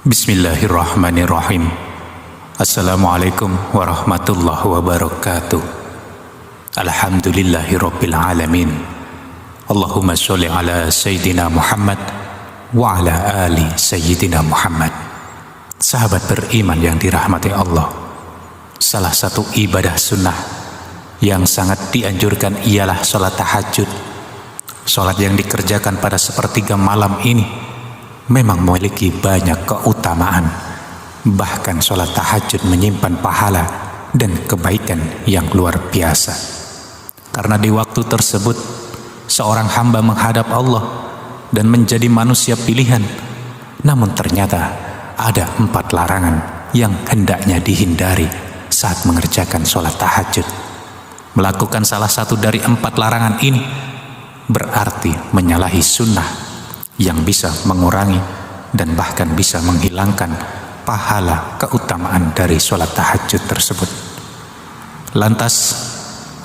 Bismillahirrahmanirrahim. Assalamualaikum warahmatullahi wabarakatuh. Alhamdulillahirabbil alamin. Allahumma sholli ala sayyidina Muhammad wa ala ali sayyidina Muhammad. Sahabat beriman yang dirahmati Allah, salah satu ibadah sunnah yang sangat dianjurkan ialah sholat tahajud. Sholat yang dikerjakan pada sepertiga malam ini memang memiliki banyak keutamaan. Bahkan sholat tahajud menyimpan pahala dan kebaikan yang luar biasa. Karena di waktu tersebut seorang hamba menghadap Allah dan menjadi manusia pilihan. Namun ternyata ada 4 larangan yang hendaknya dihindari saat mengerjakan sholat tahajud. Melakukan salah satu dari 4 larangan ini berarti menyalahi sunnah yang bisa mengurangi dan bahkan bisa menghilangkan pahala keutamaan dari sholat tahajud tersebut. Lantas,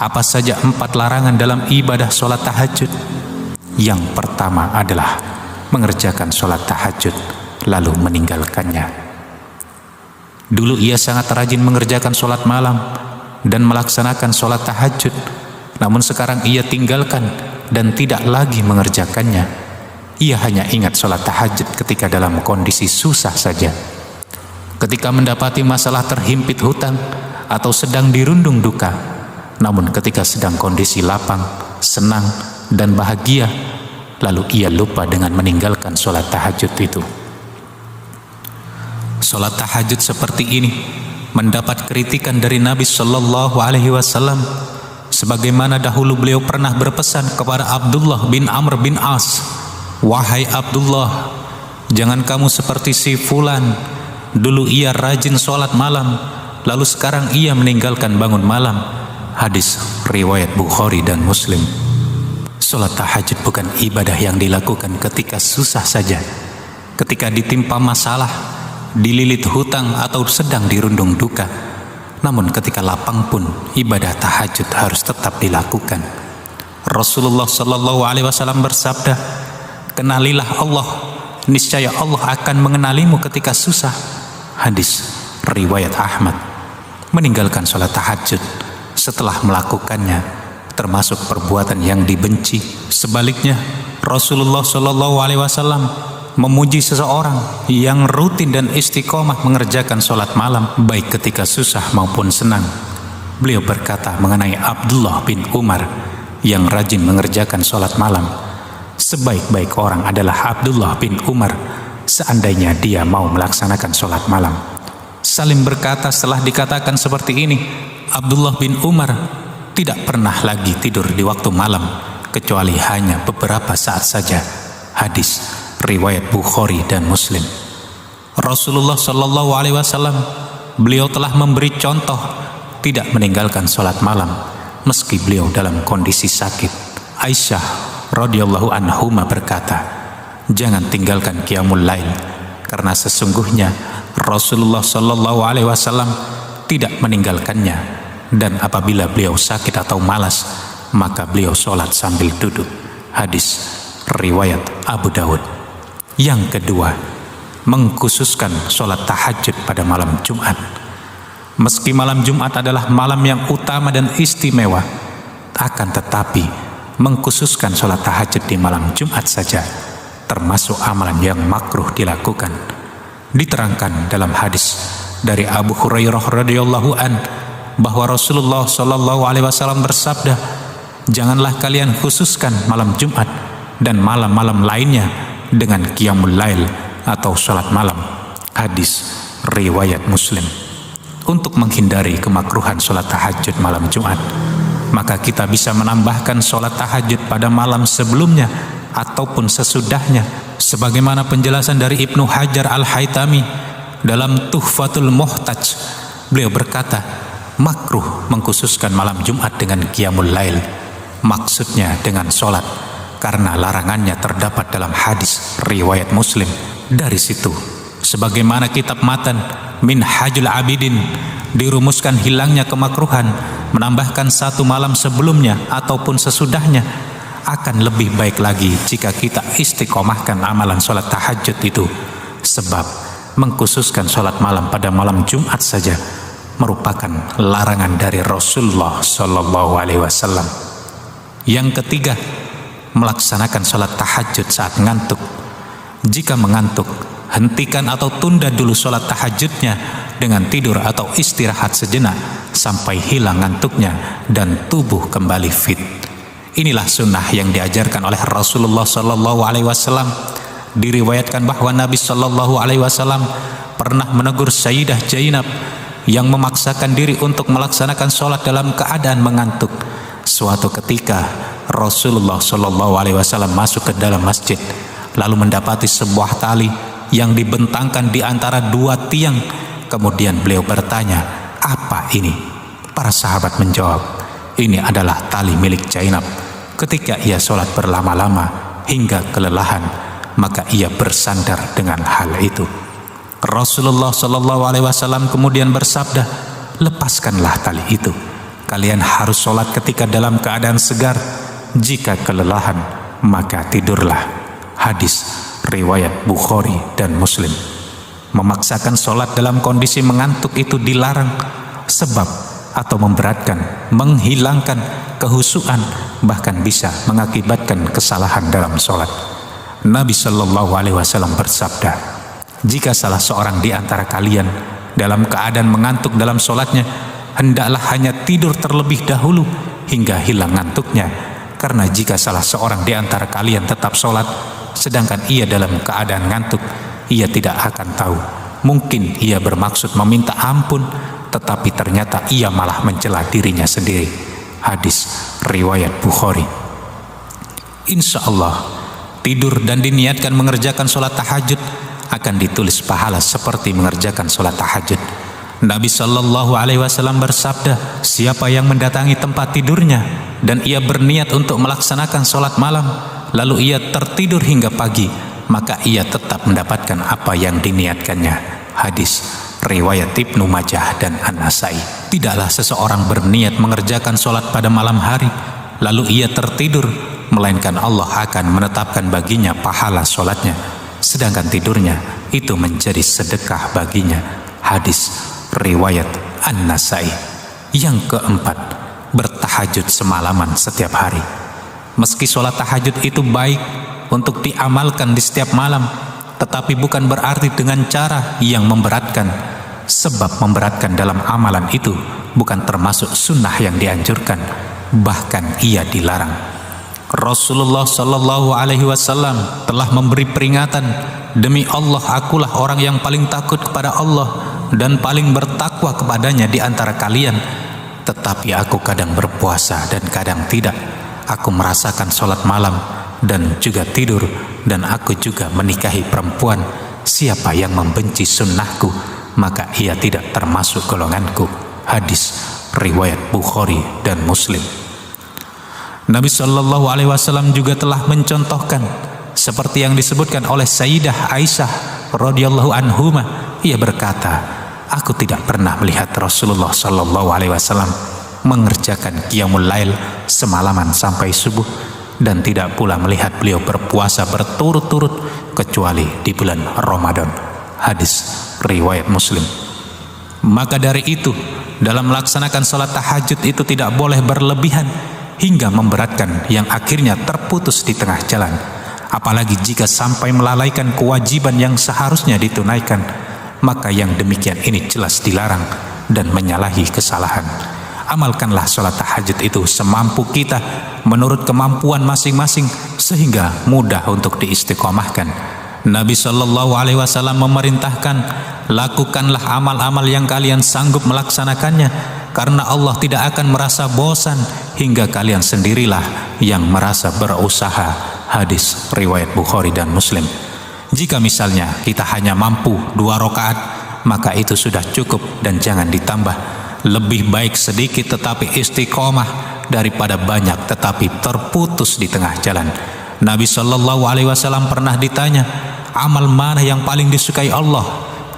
apa saja 4 larangan dalam ibadah sholat tahajud? Yang pertama adalah mengerjakan sholat tahajud lalu meninggalkannya. Dulu ia sangat rajin mengerjakan sholat malam dan melaksanakan sholat tahajud, namun sekarang ia tinggalkan dan tidak lagi mengerjakannya. Ia hanya ingat sholat tahajud ketika dalam kondisi susah saja, ketika mendapati masalah terhimpit hutang atau sedang dirundung duka. Namun ketika sedang kondisi lapang, senang, dan bahagia, lalu ia lupa dengan meninggalkan sholat tahajud itu. Sholat tahajud seperti ini mendapat kritikan dari Nabi Shallallahu Alaihi Wasallam, sebagaimana dahulu beliau pernah berpesan kepada Abdullah bin Amr bin As, "Wahai Abdullah, jangan kamu seperti si fulan. Dulu ia rajin sholat malam, lalu sekarang ia meninggalkan bangun malam." Hadis riwayat Bukhari dan Muslim. Sholat tahajud bukan ibadah yang dilakukan ketika susah saja, ketika ditimpa masalah, dililit hutang atau sedang dirundung duka. Namun ketika lapang pun ibadah tahajud harus tetap dilakukan. Rasulullah Shallallahu Alaihi Wasallam bersabda, "Kenalilah Allah, niscaya Allah akan mengenalimu ketika susah." Hadis riwayat Ahmad. Meninggalkan sholat tahajud setelah melakukannya termasuk perbuatan yang dibenci. Sebaliknya, Rasulullah Shallallahu Alaihi Wasallam memuji seseorang yang rutin dan istiqomah mengerjakan sholat malam, baik ketika susah maupun senang. Beliau berkata mengenai Abdullah bin Umar yang rajin mengerjakan sholat malam, "Sebaik-baik orang adalah Abdullah bin Umar seandainya dia mau melaksanakan sholat malam." Salim berkata setelah dikatakan seperti ini, Abdullah bin Umar tidak pernah lagi tidur di waktu malam kecuali hanya beberapa saat saja. Hadis riwayat Bukhari dan Muslim. Rasulullah Shallallahu Alaihi Wasallam, beliau telah memberi contoh tidak meninggalkan sholat malam meski beliau dalam kondisi sakit. Aisyah radhiyallahu anhuma berkata, "Jangan tinggalkan qiyamul lail, karena sesungguhnya Rasulullah Shallallahu Alaihi Wasallam tidak meninggalkannya, dan apabila beliau sakit atau malas, maka beliau sholat sambil duduk." Hadis riwayat Abu Dawud. Yang kedua, mengkhususkan sholat tahajud pada malam Jumat. Meski malam Jumat adalah malam yang utama dan istimewa, akan tetapi mengkhususkan sholat tahajud di malam Jumat saja termasuk amalan yang makruh dilakukan. Diterangkan dalam hadis dari Abu Hurairah radhiyallahu an bahwa Rasulullah Shallallahu Alaihi Wasallam bersabda, "Janganlah kalian khususkan malam Jumat dan malam-malam lainnya dengan qiyamul lail atau sholat malam." Hadis riwayat Muslim. Untuk menghindari kemakruhan sholat tahajud malam Jumat, maka kita bisa menambahkan sholat tahajud pada malam sebelumnya ataupun sesudahnya, sebagaimana penjelasan dari Ibnu Hajar Al-Haytami dalam Tuhfatul Muhtaj. Beliau berkata, makruh mengkhususkan malam Jumat dengan qiyamul lail, maksudnya dengan sholat, karena larangannya terdapat dalam hadis riwayat Muslim. Dari situ, sebagaimana kitab matan Minhajul Abidin dirumuskan hilangnya kemakruhan menambahkan satu malam sebelumnya ataupun sesudahnya, akan lebih baik lagi jika kita istiqomahkan amalan sholat tahajud itu, sebab mengkhususkan sholat malam pada malam Jumat saja merupakan larangan dari Rasulullah Shallallahu Alaihi Wasallam. Yang ketiga, melaksanakan sholat tahajud saat ngantuk. Jika mengantuk, hentikan atau tunda dulu sholat tahajudnya dengan tidur atau istirahat sejenak sampai hilang ngantuknya dan tubuh kembali fit. Inilah sunnah yang diajarkan oleh Rasulullah Shallallahu Alaihi Wasallam. Diriwayatkan bahwa Nabi Shallallahu Alaihi Wasallam pernah menegur Sayyidah Zainab yang memaksakan diri untuk melaksanakan sholat dalam keadaan mengantuk. Suatu ketika Rasulullah Shallallahu Alaihi Wasallam masuk ke dalam masjid, lalu mendapati sebuah tali yang dibentangkan di antara dua tiang. Kemudian beliau bertanya, "Apa ini?" Para sahabat menjawab, "Ini adalah tali milik Zainab. Ketika ia sholat berlama-lama hingga kelelahan, maka ia bersandar dengan hal itu." Rasulullah Shallallahu Alaihi Wasallam kemudian bersabda, "Lepaskanlah tali itu. Kalian harus sholat ketika dalam keadaan segar. Jika kelelahan, maka tidurlah." Hadis riwayat Bukhari dan Muslim. Memaksakan sholat dalam kondisi mengantuk itu dilarang, sebab atau memberatkan, menghilangkan kehusuan, bahkan bisa mengakibatkan kesalahan dalam sholat. Nabi Shallallahu Alaihi Wasallam bersabda, "Jika salah seorang di antara kalian dalam keadaan mengantuk dalam sholatnya, hendaklah hanya tidur terlebih dahulu hingga hilang ngantuknya. Karena jika salah seorang di antara kalian tetap sholat, sedangkan ia dalam keadaan ngantuk, ia tidak akan tahu. Mungkin ia bermaksud meminta ampun, tetapi ternyata ia malah mencela dirinya sendiri." Hadis riwayat Bukhari. Insya Allah, tidur dan diniatkan mengerjakan sholat tahajud akan ditulis pahala seperti mengerjakan sholat tahajud. Nabi Shallallahu Alaihi Wasallam bersabda, "Siapa yang mendatangi tempat tidurnya dan ia berniat untuk melaksanakan sholat malam, lalu ia tertidur hingga pagi, maka ia tetap mendapatkan apa yang diniatkannya." Hadis riwayat Ibnu Majah dan An-Nasai. Tidaklah seseorang berniat mengerjakan sholat pada malam hari lalu ia tertidur, melainkan Allah akan menetapkan baginya pahala sholatnya, sedangkan tidurnya itu menjadi sedekah baginya. Hadis riwayat An-Nasai. Yang keempat, bertahajud semalaman setiap hari. Meski sholat tahajud itu baik untuk diamalkan di setiap malam, tetapi bukan berarti dengan cara yang memberatkan, sebab memberatkan dalam amalan itu bukan termasuk sunnah yang dianjurkan, bahkan ia dilarang. Rasulullah Shallallahu Alaihi Wasallam telah memberi peringatan, "Demi Allah, akulah orang yang paling takut kepada Allah dan paling bertakwa kepadanya di antara kalian. Tetapi aku kadang berpuasa dan kadang tidak. Aku merasakan sholat malam dan juga tidur, dan aku juga menikahi perempuan. Siapa yang membenci sunnahku, maka ia tidak termasuk golonganku." Hadis riwayat Bukhari dan Muslim. Nabi Shallallahu Alaihi Wasallam juga telah mencontohkan seperti yang disebutkan oleh Sayyidah Aisyah radhiyallahu anhuma. Ia berkata, "Aku tidak pernah melihat Rasulullah Shallallahu Alaihi Wasallam mengerjakan qiyamul lail semalaman sampai subuh, dan tidak pula melihat beliau berpuasa berturut-turut kecuali di bulan Ramadan." Hadis riwayat Muslim. Maka dari itu, dalam melaksanakan sholat tahajud itu tidak boleh berlebihan hingga memberatkan yang akhirnya terputus di tengah jalan, apalagi jika sampai melalaikan kewajiban yang seharusnya ditunaikan. Maka yang demikian ini jelas dilarang dan menyalahi kesalahan. Amalkanlah sholat tahajud itu semampu kita menurut kemampuan masing-masing, sehingga mudah untuk diistiqomahkan. Nabi Shallallahu Alaihi Wasallam memerintahkan, "Lakukanlah amal-amal yang kalian sanggup melaksanakannya, karena Allah tidak akan merasa bosan hingga kalian sendirilah yang merasa berusaha." Hadis riwayat Bukhari dan Muslim. Jika misalnya kita hanya mampu 2 rakaat, maka itu sudah cukup dan jangan ditambah. Lebih baik sedikit tetapi istiqomah daripada banyak tetapi terputus di tengah jalan. Nabi Shallallahu Alaihi Wasallam pernah ditanya, "Amal mana yang paling disukai Allah?"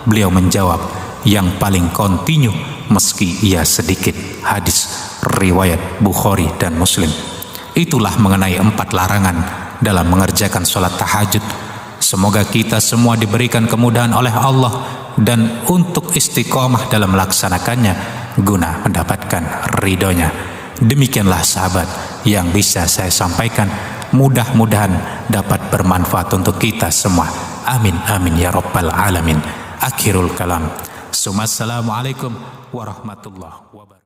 Beliau menjawab, "Yang paling kontinu meski ia sedikit." Hadis riwayat Bukhari dan Muslim. Itulah mengenai 4 larangan dalam mengerjakan sholat tahajud. Semoga kita semua diberikan kemudahan oleh Allah dan untuk istiqomah dalam melaksanakannya guna mendapatkan ridhonya. Demikianlah sahabat yang bisa saya sampaikan. Mudah-mudahan dapat bermanfaat untuk kita semua. Amin amin ya rabbal alamin. Akhirul kalam. Assalamualaikum warahmatullahi wabarakatuh.